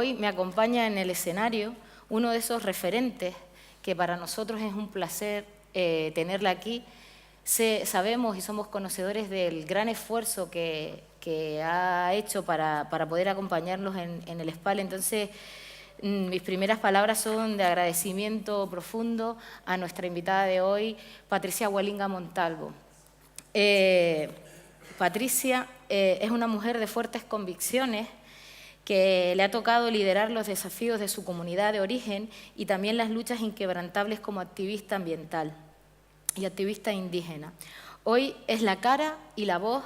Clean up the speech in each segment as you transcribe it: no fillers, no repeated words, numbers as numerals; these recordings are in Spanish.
hoy me acompaña en el escenario uno de esos referentes que para nosotros es un placer tenerla aquí. Sabemos y somos conocedores del gran esfuerzo que ha hecho para poder acompañarnos en el SPAL. Entonces, mis primeras palabras son de agradecimiento profundo a nuestra invitada de hoy, Patricia Hualinga Montalvo. Patricia es una mujer de fuertes convicciones que le ha tocado liderar los desafíos de su comunidad de origen y también las luchas inquebrantables como activista ambiental y activista indígena. Hoy es la cara y la voz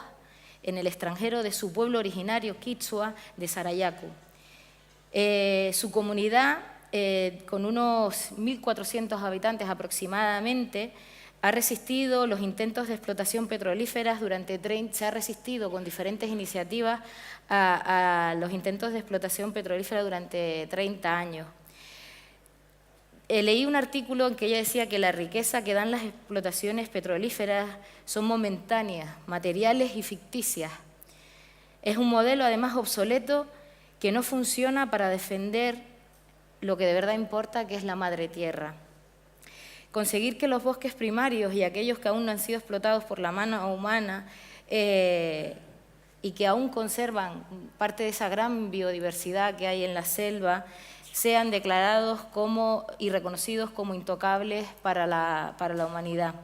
en el extranjero de su pueblo originario quichua de Sarayaku. Su comunidad, con unos 1.400 habitantes aproximadamente, ha resistido los intentos de explotación petrolíferas se ha resistido con diferentes iniciativas a los intentos de explotación petrolífera durante 30 años. Leí un artículo en que ella decía que la riqueza que dan las explotaciones petrolíferas son momentáneas, materiales y ficticias. Es un modelo además obsoleto que no funciona para defender lo que de verdad importa, que es la madre tierra. Conseguir que los bosques primarios y aquellos que aún no han sido explotados por la mano humana y que aún conservan parte de esa gran biodiversidad que hay en la selva, sean declarados y reconocidos como intocables para la humanidad.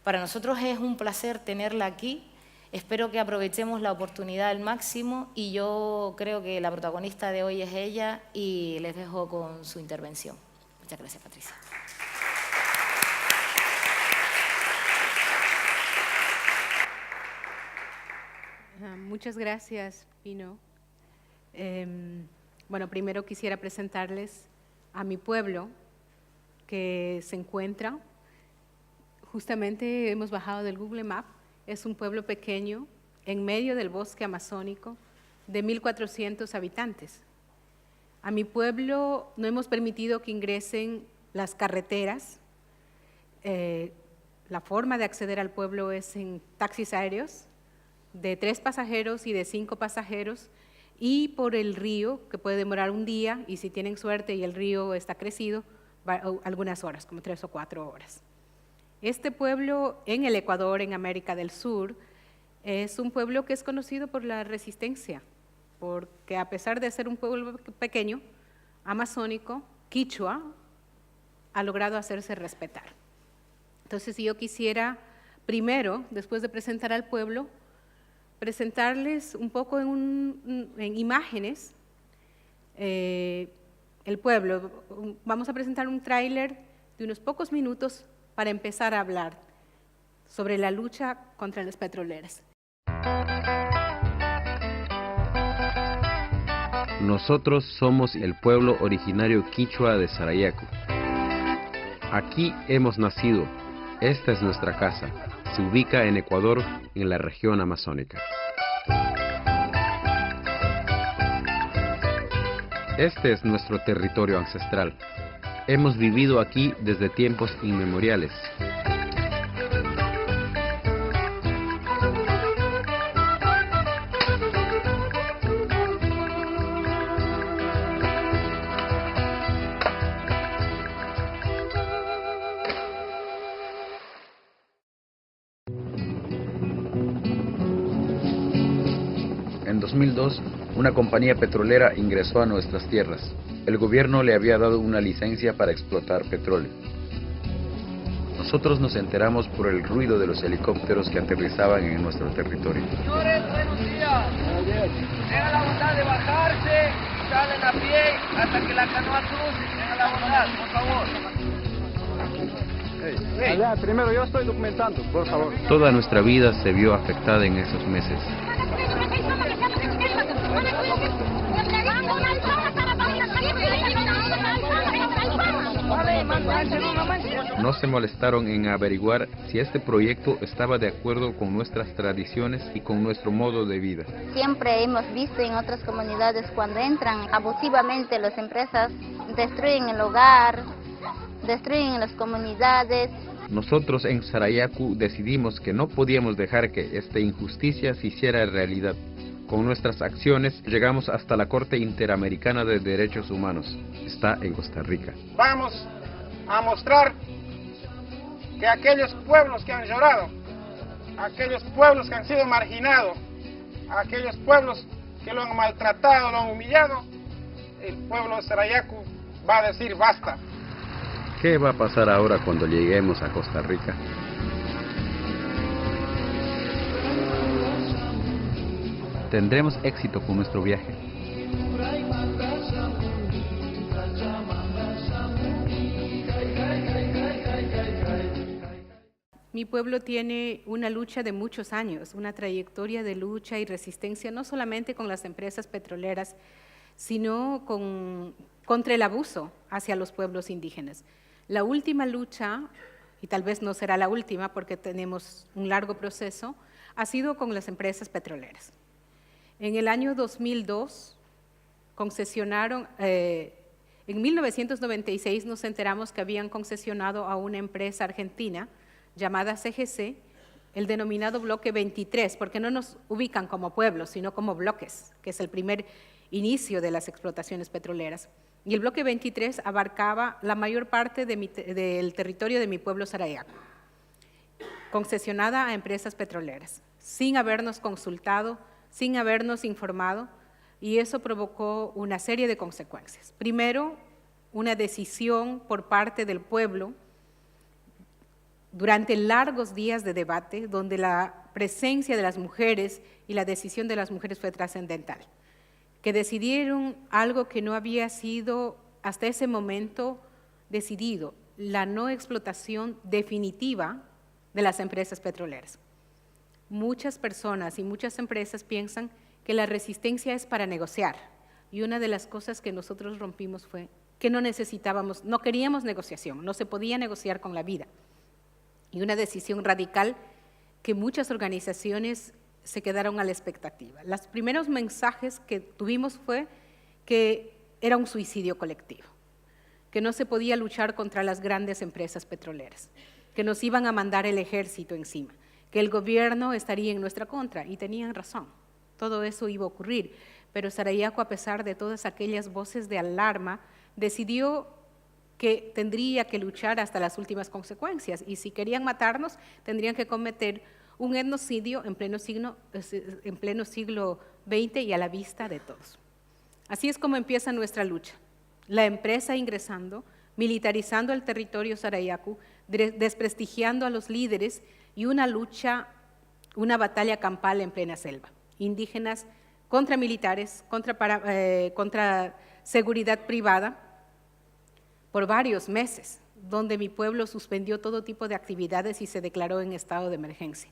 Para nosotros es un placer tenerla aquí. Espero que aprovechemos la oportunidad al máximo y yo creo que la protagonista de hoy es ella y les dejo con su intervención. Muchas gracias, Patricia. Muchas gracias, Pino. Bueno, primero quisiera presentarles a mi pueblo, que se encuentra, justamente hemos bajado del Google Maps, es un pueblo pequeño en medio del bosque amazónico de 1.400 habitantes. A mi pueblo no hemos permitido que ingresen las carreteras. La forma de acceder al pueblo es en taxis aéreos de 3 pasajeros y de 5 pasajeros y por el río, que puede demorar un día y si tienen suerte y el río está crecido, algunas horas, como 3 o 4 horas. Este pueblo en el Ecuador, en América del Sur, es un pueblo que es conocido por la resistencia, porque a pesar de ser un pueblo pequeño, amazónico, quichua, ha logrado hacerse respetar. Entonces, si yo quisiera primero, después de presentar al pueblo, presentarles un poco en imágenes el pueblo. Vamos a presentar un tráiler de unos pocos minutos para empezar a hablar sobre la lucha contra las petroleras. Nosotros somos el pueblo originario quichua de Sarayaku. Aquí hemos nacido. Esta es nuestra casa. Se ubica en Ecuador, en la región amazónica. Este es nuestro territorio ancestral. Hemos vivido aquí desde tiempos inmemoriales. En 2002, una compañía petrolera ingresó a nuestras tierras. El gobierno le había dado una licencia para explotar petróleo. Nosotros nos enteramos por el ruido de los helicópteros que aterrizaban en nuestro territorio. Señores, buenos días. Tengan la bondad de bajarse y salen a pie hasta que la canoa cruce. Tengan la bondad, por favor. Allá, primero yo estoy documentando, por favor. Toda nuestra vida se vio afectada en esos meses. No se molestaron en averiguar si este proyecto estaba de acuerdo con nuestras tradiciones y con nuestro modo de vida. Siempre hemos visto en otras comunidades cuando entran abusivamente las empresas, destruyen el hogar, destruyen las comunidades. Nosotros en Sarayaku decidimos que no podíamos dejar que esta injusticia se hiciera realidad. Con nuestras acciones llegamos hasta la Corte Interamericana de Derechos Humanos. Está en Costa Rica. Vamos a mostrar que aquellos pueblos que han llorado, aquellos pueblos que han sido marginados, aquellos pueblos que lo han maltratado, lo han humillado, el pueblo de Sarayaku va a decir basta. ¿Qué va a pasar ahora cuando lleguemos a Costa Rica? ¿Tendremos éxito con nuestro viaje? Mi pueblo tiene una lucha de muchos años, una trayectoria de lucha y resistencia, no solamente con las empresas petroleras, sino contra el abuso hacia los pueblos indígenas. La última lucha, y tal vez no será la última porque tenemos un largo proceso, ha sido con las empresas petroleras. En el año 2002 concesionaron, en 1996 nos enteramos que habían concesionado a una empresa argentina llamada CGC, el denominado bloque 23, porque no nos ubican como pueblos, sino como bloques, que es el primer inicio de las explotaciones petroleras. Y el bloque 23 abarcaba la mayor parte del territorio de mi pueblo Sarayaku, concesionada a empresas petroleras, sin habernos consultado, sin habernos informado, y eso provocó una serie de consecuencias. Primero, una decisión por parte del pueblo durante largos días de debate, donde la presencia de las mujeres y la decisión de las mujeres fue trascendental, que decidieron algo que no había sido hasta ese momento decidido, la no explotación definitiva de las empresas petroleras. Muchas personas y muchas empresas piensan que la resistencia es para negociar, y una de las cosas que nosotros rompimos fue que no necesitábamos, no queríamos negociación, no se podía negociar con la vida. Y una decisión radical que muchas organizaciones se quedaron a la expectativa. Los primeros mensajes que tuvimos fue que era un suicidio colectivo, que no se podía luchar contra las grandes empresas petroleras, que nos iban a mandar el ejército encima, que el gobierno estaría en nuestra contra, y tenían razón, todo eso iba a ocurrir, pero Sarayaku, a pesar de todas aquellas voces de alarma, decidió que tendría que luchar hasta las últimas consecuencias, y si querían matarnos, tendrían que cometer un etnocidio en pleno siglo XX y a la vista de todos. Así es como empieza nuestra lucha, la empresa ingresando, militarizando el territorio Sarayaku, desprestigiando a los líderes, y una lucha, una batalla campal en plena selva, indígenas contra militares, contra seguridad privada, por varios meses, donde mi pueblo suspendió todo tipo de actividades y se declaró en estado de emergencia.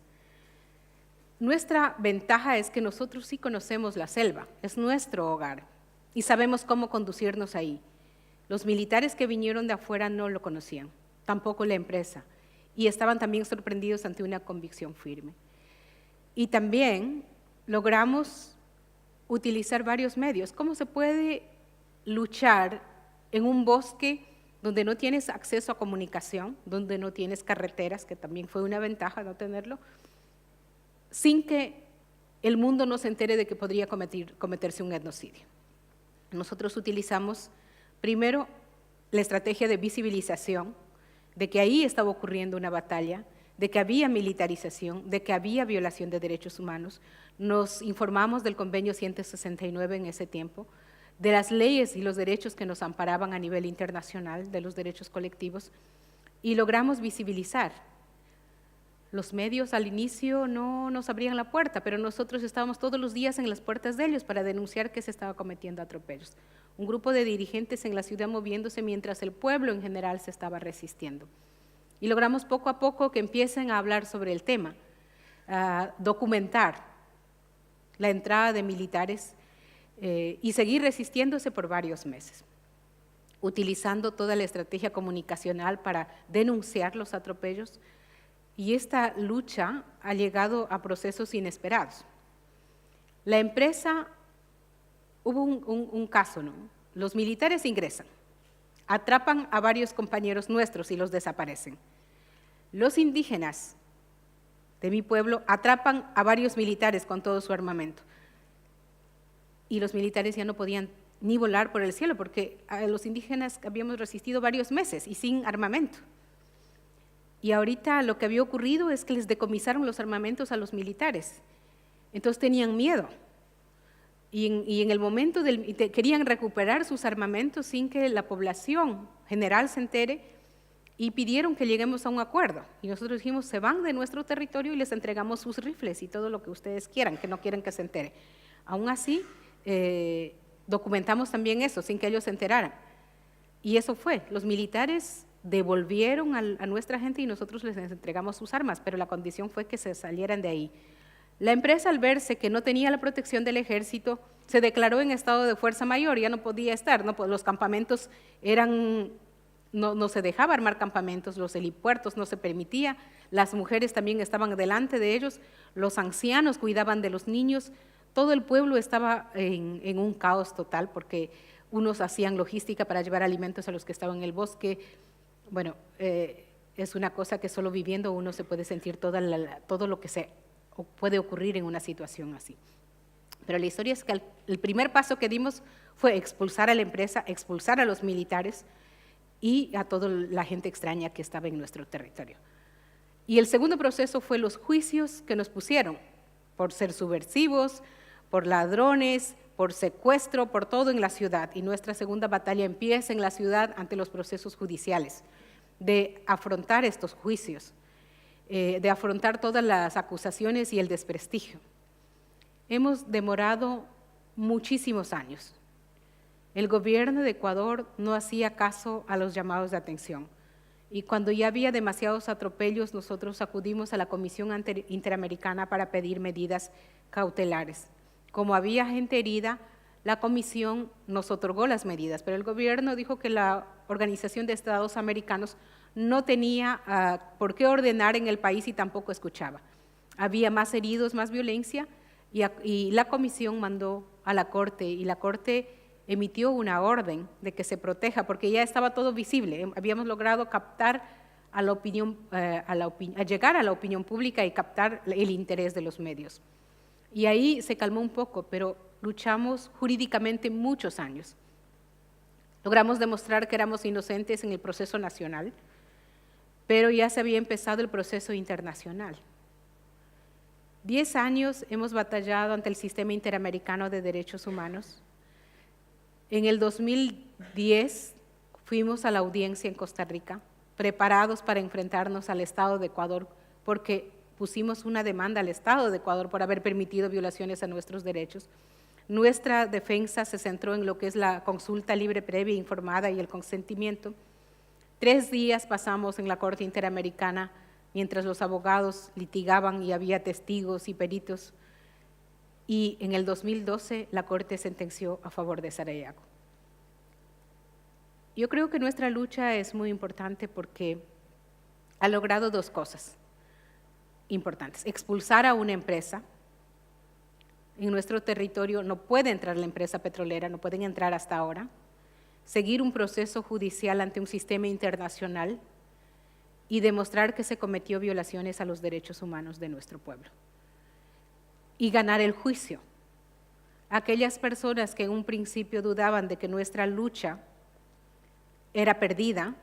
Nuestra ventaja es que nosotros sí conocemos la selva, es nuestro hogar, y sabemos cómo conducirnos ahí. Los militares que vinieron de afuera no lo conocían, tampoco la empresa, y estaban también sorprendidos ante una convicción firme. Y también logramos utilizar varios medios. ¿Cómo se puede luchar en un bosque donde no tienes acceso a comunicación, donde no tienes carreteras, que también fue una ventaja no tenerlo, sin que el mundo no se entere de que podría cometerse un etnocidio? Nosotros utilizamos primero la estrategia de visibilización, de que ahí estaba ocurriendo una batalla, de que había militarización, de que había violación de derechos humanos. Nos informamos del convenio 169 en ese tiempo, de las leyes y los derechos que nos amparaban a nivel internacional, de los derechos colectivos, y logramos visibilizar. Los medios al inicio no nos abrían la puerta, pero nosotros estábamos todos los días en las puertas de ellos para denunciar que se estaba cometiendo atropellos. Un grupo de dirigentes en la ciudad moviéndose mientras el pueblo en general se estaba resistiendo. Y logramos poco a poco que empiecen a hablar sobre el tema, a documentar la entrada de militares y seguir resistiéndose por varios meses, utilizando toda la estrategia comunicacional para denunciar los atropellos. Y esta lucha ha llegado a procesos inesperados. La empresa, hubo un caso, ¿no? Los militares ingresan, atrapan a varios compañeros nuestros y los desaparecen. Los indígenas de mi pueblo atrapan a varios militares con todo su armamento. y los militares ya no podían ni volar por el cielo, porque los indígenas habíamos resistido varios meses y sin armamento. Y ahorita lo que había ocurrido es que les decomisaron los armamentos a los militares, entonces tenían miedo. Y en el momento querían recuperar sus armamentos sin que la población general se entere, y pidieron que lleguemos a un acuerdo. Y nosotros dijimos, se van de nuestro territorio y les entregamos sus rifles y todo lo que ustedes quieran, que no quieren que se entere. Aún así, documentamos también eso, sin que ellos se enteraran. Y eso fue, los militares devolvieron a nuestra gente y nosotros les entregamos sus armas, pero la condición fue que se salieran de ahí. La empresa, al verse que no tenía la protección del ejército, se declaró en estado de fuerza mayor, ya no podía estar, los campamentos no se dejaba armar campamentos, los helipuertos no se permitía, las mujeres también estaban delante de ellos, los ancianos cuidaban de los niños, todo el pueblo estaba en un caos total porque unos hacían logística para llevar alimentos a los que estaban en el bosque. Bueno, es una cosa que solo viviendo uno se puede sentir todo lo que puede ocurrir en una situación así. Pero la historia es que el primer paso que dimos fue expulsar a la empresa, expulsar a los militares y a toda la gente extraña que estaba en nuestro territorio. Y el segundo proceso fue los juicios que nos pusieron por ser subversivos, por ladrones, por secuestro, por todo en la ciudad. Y nuestra segunda batalla empieza en la ciudad ante los procesos judiciales, de afrontar estos juicios, de afrontar todas las acusaciones y el desprestigio. Hemos demorado muchísimos años. El gobierno de Ecuador no hacía caso a los llamados de atención. Y cuando ya había demasiados atropellos, nosotros acudimos a la Comisión Interamericana para pedir medidas cautelares. Como había gente herida, la comisión nos otorgó las medidas, pero el gobierno dijo que la Organización de Estados Americanos no tenía por qué ordenar en el país y tampoco escuchaba. Había más heridos, más violencia, y la comisión mandó a la Corte, y la Corte emitió una orden de que se proteja, porque ya estaba todo visible. Habíamos logrado captar a la opinión, a llegar a la opinión pública y captar el interés de los medios. Y ahí se calmó un poco, pero luchamos jurídicamente muchos años. Logramos demostrar que éramos inocentes en el proceso nacional, pero ya se había empezado el proceso internacional. 10 años hemos batallado ante el Sistema Interamericano de Derechos Humanos. En el 2010 fuimos a la audiencia en Costa Rica, preparados para enfrentarnos al Estado de Ecuador, porque pusimos una demanda al Estado de Ecuador por haber permitido violaciones a nuestros derechos. Nuestra defensa se centró en lo que es la consulta libre, previa, informada y el consentimiento. 3 días pasamos en la Corte Interamericana mientras los abogados litigaban y había testigos y peritos. Y en el 2012 la Corte sentenció a favor de Sarayaco. Yo creo que nuestra lucha es muy importante porque ha logrado 2 cosas importantes. Expulsar a una empresa. En nuestro territorio no puede entrar la empresa petrolera, no pueden entrar hasta ahora. Seguir un proceso judicial ante un sistema internacional y demostrar que se cometió violaciones a los derechos humanos de nuestro pueblo. Y ganar el juicio. Aquellas personas que en un principio dudaban de que nuestra lucha era perdida,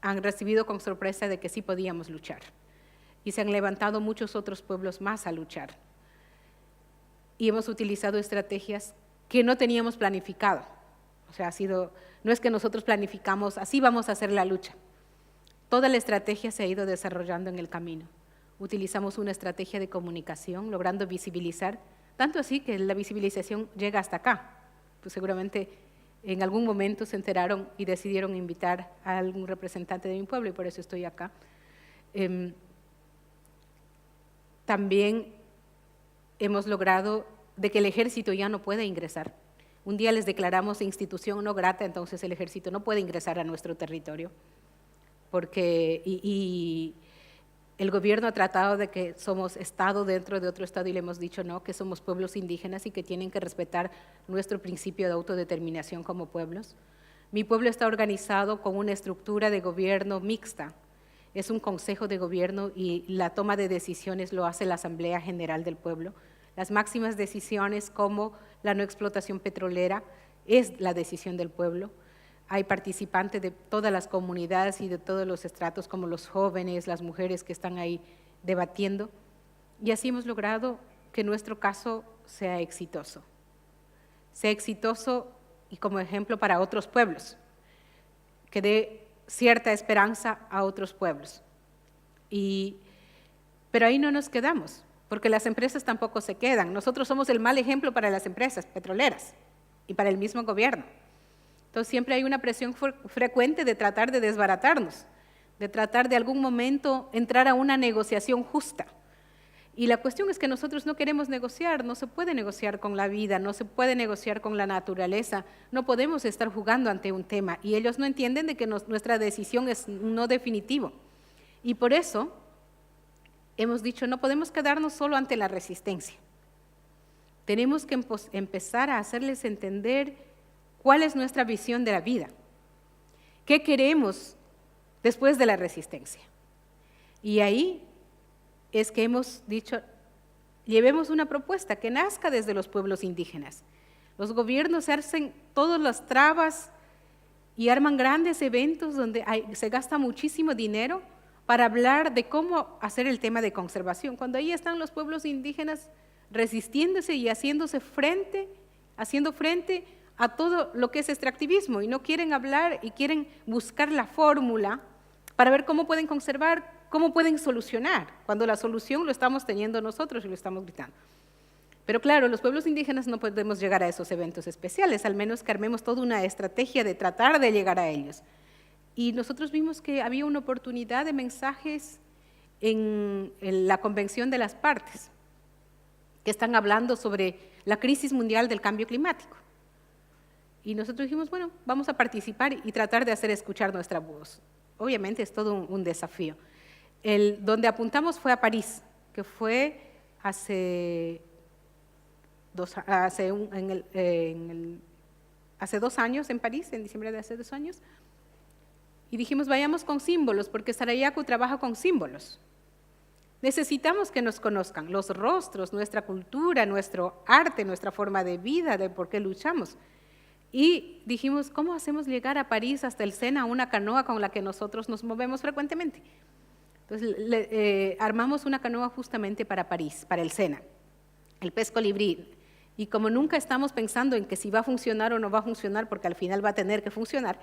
han recibido con sorpresa de que sí podíamos luchar. Y se han levantado muchos otros pueblos más a luchar. Y hemos utilizado estrategias que no teníamos planificado. O sea, no es que nosotros planificamos, así vamos a hacer la lucha. Toda la estrategia se ha ido desarrollando en el camino. Utilizamos una estrategia de comunicación, logrando visibilizar, tanto así que la visibilización llega hasta acá. Pues seguramente en algún momento se enteraron y decidieron invitar a algún representante de mi pueblo y por eso estoy acá. También hemos logrado de que el ejército ya no puede ingresar. Un día les declaramos institución no grata, entonces el ejército no puede ingresar a nuestro territorio. Y el gobierno ha tratado de que somos Estado dentro de otro Estado y le hemos dicho no, que somos pueblos indígenas y que tienen que respetar nuestro principio de autodeterminación como pueblos. Mi pueblo está organizado con una estructura de gobierno mixta. Es un consejo de gobierno y la toma de decisiones lo hace la Asamblea General del Pueblo. Las máximas decisiones como la no explotación petrolera es la decisión del pueblo. Hay participantes de todas las comunidades y de todos los estratos, como los jóvenes, las mujeres que están ahí debatiendo, y así hemos logrado que nuestro caso sea exitoso y como ejemplo para otros pueblos, que dé cierta esperanza a otros pueblos. Pero ahí no nos quedamos, porque las empresas tampoco se quedan. Nosotros somos el mal ejemplo para las empresas petroleras y para el mismo gobierno. Entonces siempre hay una presión frecuente de tratar de desbaratarnos, de tratar de algún momento entrar a una negociación justa. Y la cuestión es que nosotros no queremos negociar, no se puede negociar con la vida, no se puede negociar con la naturaleza, no podemos estar jugando ante un tema, y ellos no entienden de que nuestra decisión es no definitivo. Y por eso hemos dicho, no podemos quedarnos solo ante la resistencia. Tenemos que empezar a hacerles entender cuál es nuestra visión de la vida, qué queremos después de la resistencia. Y ahí es que hemos dicho, llevemos una propuesta que nazca desde los pueblos indígenas. Los gobiernos hacen todas las trabas y arman grandes eventos donde se gasta muchísimo dinero para hablar de cómo hacer el tema de conservación, cuando ahí están los pueblos indígenas resistiéndose y haciendo frente a todo lo que es extractivismo, y no quieren hablar y quieren buscar la fórmula para ver cómo pueden conservar, cómo pueden solucionar, cuando la solución lo estamos teniendo nosotros y lo estamos gritando. Pero claro, los pueblos indígenas no podemos llegar a esos eventos especiales, al menos que armemos toda una estrategia de tratar de llegar a ellos. Y nosotros vimos que había una oportunidad de mensajes en la Convención de las Partes, que están hablando sobre la crisis mundial del cambio climático. Y nosotros dijimos, bueno, vamos a participar y tratar de hacer escuchar nuestra voz. Obviamente es todo un desafío. Donde apuntamos fue a París, que fue hace 2 años en París, en diciembre de hace 2 años, y dijimos, vayamos con símbolos, porque Sarayaku trabaja con símbolos. Necesitamos que nos conozcan los rostros, nuestra cultura, nuestro arte, nuestra forma de vida, de por qué luchamos. Y dijimos, ¿cómo hacemos llegar a París hasta el Sena una canoa con la que nosotros nos movemos frecuentemente? Entonces armamos una canoa justamente para París, para el Sena, el pez colibrí. Y como nunca estamos pensando en que si va a funcionar o no va a funcionar, porque al final va a tener que funcionar,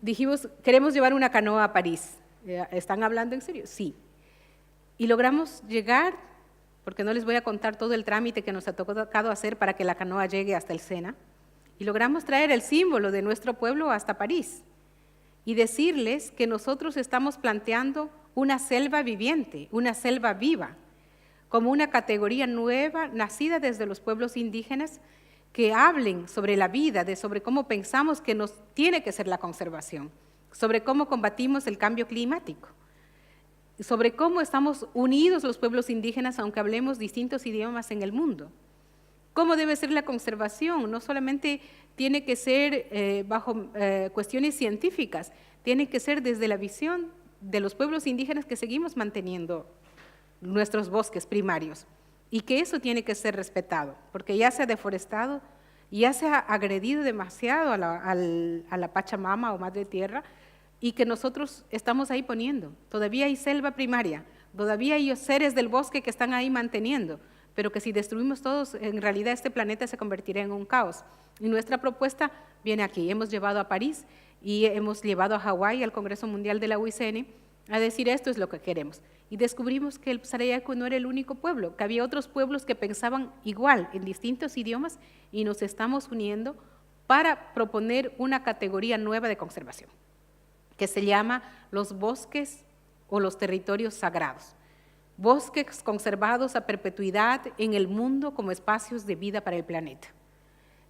dijimos, queremos llevar una canoa a París. ¿Están hablando en serio? Sí. Y logramos llegar, porque no les voy a contar todo el trámite que nos ha tocado hacer para que la canoa llegue hasta el Sena, y logramos traer el símbolo de nuestro pueblo hasta París y decirles que nosotros estamos planteando una selva viviente, una selva viva, como una categoría nueva, nacida desde los pueblos indígenas, que hablen sobre la vida, sobre cómo pensamos que nos tiene que ser la conservación, sobre cómo combatimos el cambio climático, sobre cómo estamos unidos los pueblos indígenas, aunque hablemos distintos idiomas en el mundo. ¿Cómo debe ser la conservación? No solamente tiene que ser bajo cuestiones científicas, tiene que ser desde la visión de los pueblos indígenas que seguimos manteniendo nuestros bosques primarios, y que eso tiene que ser respetado, porque ya se ha deforestado, ya se ha agredido demasiado a la Pachamama o Madre Tierra, y que nosotros estamos ahí poniendo. Todavía hay selva primaria, todavía hay seres del bosque que están ahí manteniendo, pero que si destruimos todos, en realidad este planeta se convertirá en un caos. Y nuestra propuesta viene aquí. Hemos llevado a París y hemos llevado a Hawái, al Congreso Mundial de la UICN, a decir esto es lo que queremos. Y descubrimos que el Sarayaku no era el único pueblo, que había otros pueblos que pensaban igual, en distintos idiomas, y nos estamos uniendo para proponer una categoría nueva de conservación, que se llama los bosques o los territorios sagrados. Bosques conservados a perpetuidad en el mundo como espacios de vida para el planeta.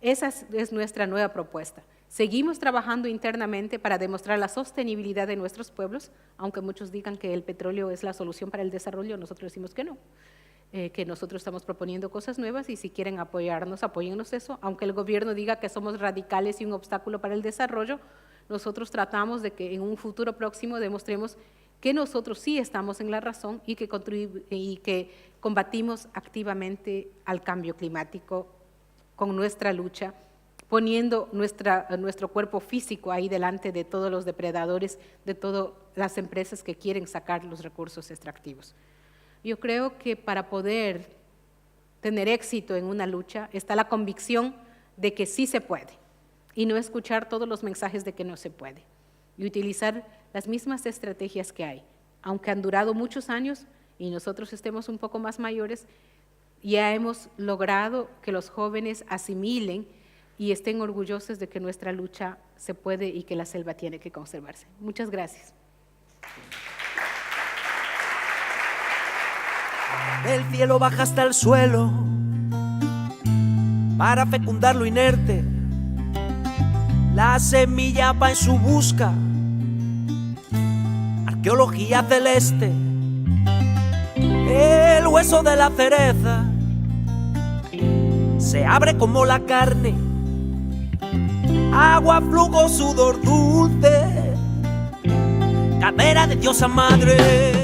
Esa es nuestra nueva propuesta. Seguimos trabajando internamente para demostrar la sostenibilidad de nuestros pueblos, aunque muchos digan que el petróleo es la solución para el desarrollo, nosotros decimos que no, que nosotros estamos proponiendo cosas nuevas y si quieren apoyarnos, apóyennos eso, aunque el gobierno diga que somos radicales y un obstáculo para el desarrollo, nosotros tratamos de que en un futuro próximo demostremos que nosotros sí estamos en la razón y que combatimos activamente al cambio climático con nuestra lucha, poniendo nuestro cuerpo físico ahí delante de todos los depredadores, de todas las empresas que quieren sacar los recursos extractivos. Yo creo que para poder tener éxito en una lucha está la convicción de que sí se puede y no escuchar todos los mensajes de que no se puede y utilizar las mismas estrategias que hay. Aunque han durado muchos años y nosotros estemos un poco más mayores, ya hemos logrado que los jóvenes asimilen y estén orgullosos de que nuestra lucha se puede y que la selva tiene que conservarse. Muchas gracias. Del cielo baja hasta el suelo para fecundar lo inerte. La semilla va en su busca, arqueología celeste. El hueso de la cereza se abre como la carne, agua, flujo, sudor dulce, cadera de diosa madre.